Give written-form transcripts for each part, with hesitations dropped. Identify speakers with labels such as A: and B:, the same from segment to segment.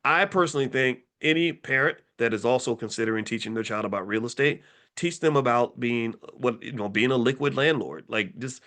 A: I personally think any parent that is also considering teaching their child about real estate, teach them about being being a liquid landlord. Like just,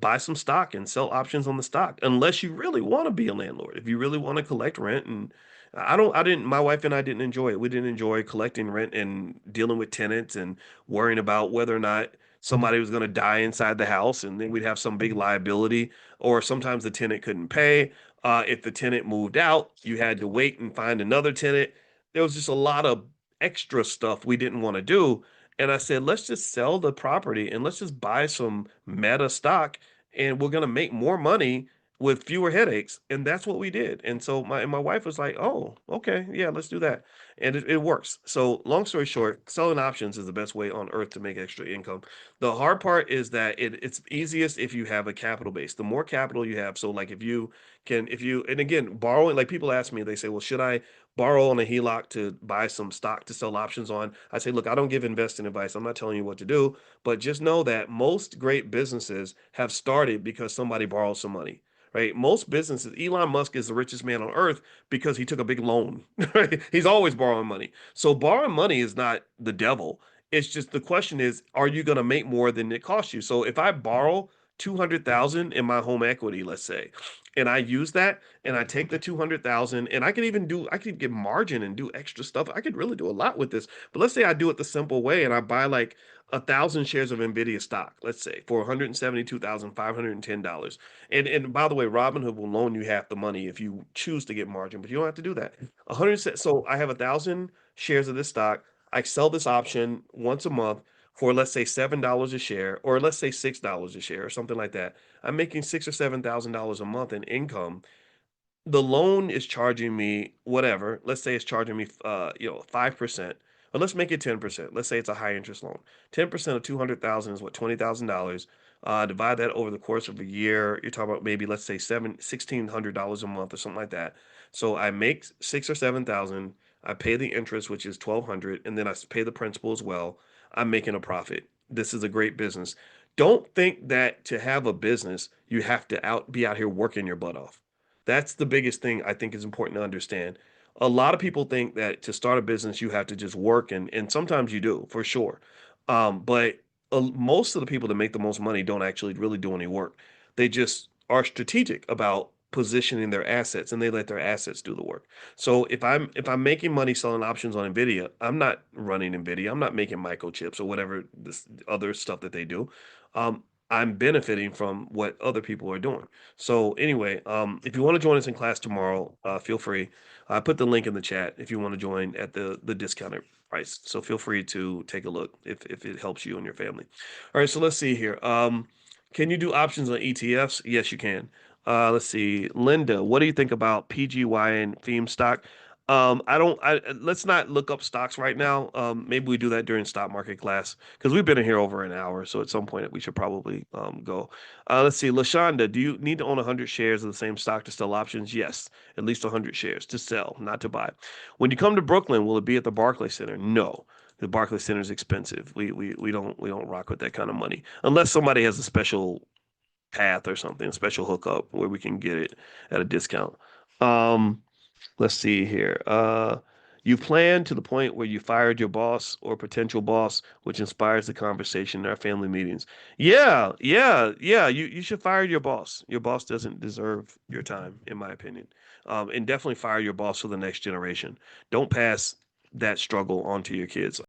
A: buy some stock and sell options on the stock unless you really want to be a landlord. If you really want to collect rent and I didn't, my wife and I didn't enjoy it. We didn't enjoy collecting rent and dealing with tenants and worrying about whether or not somebody was going to die inside the house and then we'd have some big liability, or sometimes the tenant couldn't pay. If the tenant moved out, you had to wait and find another tenant. There was just a lot of extra stuff we didn't want to do. And I said, let's just sell the property and let's just buy some meta stock and we're going to make more money with fewer headaches. And that's what we did. And so my wife was like, oh, okay, yeah, let's do that. And it works. So long story short, selling options is the best way on earth to make extra income. The hard part is that it's easiest if you have a capital base. The more capital you have, so like if you, and again, borrowing, like people ask me, they say, well, should I borrow on a HELOC to buy some stock to sell options on? I say, look, I don't give investing advice. I'm not telling you what to do, but just know that most great businesses have started because somebody borrowed some money. Right. Most businesses, Elon Musk is the richest man on earth because he took a big loan. Right? He's always borrowing money. So borrowing money is not the devil. It's just the question is, are you going to make more than it costs you? So if I borrow 200,000 in my home equity, let's say, and I use that and I take the 200,000 and I could get margin and do extra stuff. I could really do a lot with this. But let's say I do it the simple way and I buy like 1,000 shares of Nvidia stock, let's say for $172,510. And by the way, Robinhood will loan you half the money if you choose to get margin, but you don't have to do that. 100. So I have 1,000 shares of this stock. I sell this option once a month for let's say $7 a share, or let's say $6 a share, or something like that. I'm making $6,000 or $7,000 a month in income. The loan is charging me whatever. Let's say it's charging me 5%. Or let's make it 10%. Let's say it's a high interest loan. 10% of 200,000 is what, $20,000. Divide that over the course of a year. You're talking about maybe let's say $1,600 a month or something like that. So I make 6 or 7,000. I pay the interest, which is 1,200, and then I pay the principal as well. I'm making a profit. This is a great business. Don't think that to have a business, you have to be out here working your butt off. That's the biggest thing I think is important to understand. A lot of people think that to start a business, you have to just work, and sometimes you do, for sure. But most of the people that make the most money don't actually really do any work. They just are strategic about positioning their assets and they let their assets do the work. So if I'm making money selling options on Nvidia, I'm not running Nvidia. I'm not making microchips or whatever this other stuff that they do. I'm benefiting from what other people are doing. So anyway, if you want to join us in class tomorrow, feel free. I put the link in the chat if you want to join at the discounted price. So feel free to take a look if it helps you and your family. All right, so let's see here. Can you do options on ETFs? Yes, you can. Let's see, Linda, what do you think about PGY and theme stock? I don't. Let's not look up stocks right now. Maybe we do that during stock market class because we've been in here over an hour. So at some point we should probably go. Let's see, Lashonda, do you need to own 100 shares of the same stock to sell options? Yes, at least 100 shares to sell, not to buy. When you come to Brooklyn, will it be at the Barclays Center? No. The Barclays Center is expensive. We don't rock with that kind of money unless somebody has a special path or something, a special hookup where we can get it at a discount. Um, Let's see here. You plan to the point where you fired your boss or potential boss, which inspires the conversation in our family meetings. Yeah, yeah, yeah. You should fire your boss. Your boss doesn't deserve your time, in my opinion. And definitely fire your boss for the next generation. Don't pass that struggle on to your kids.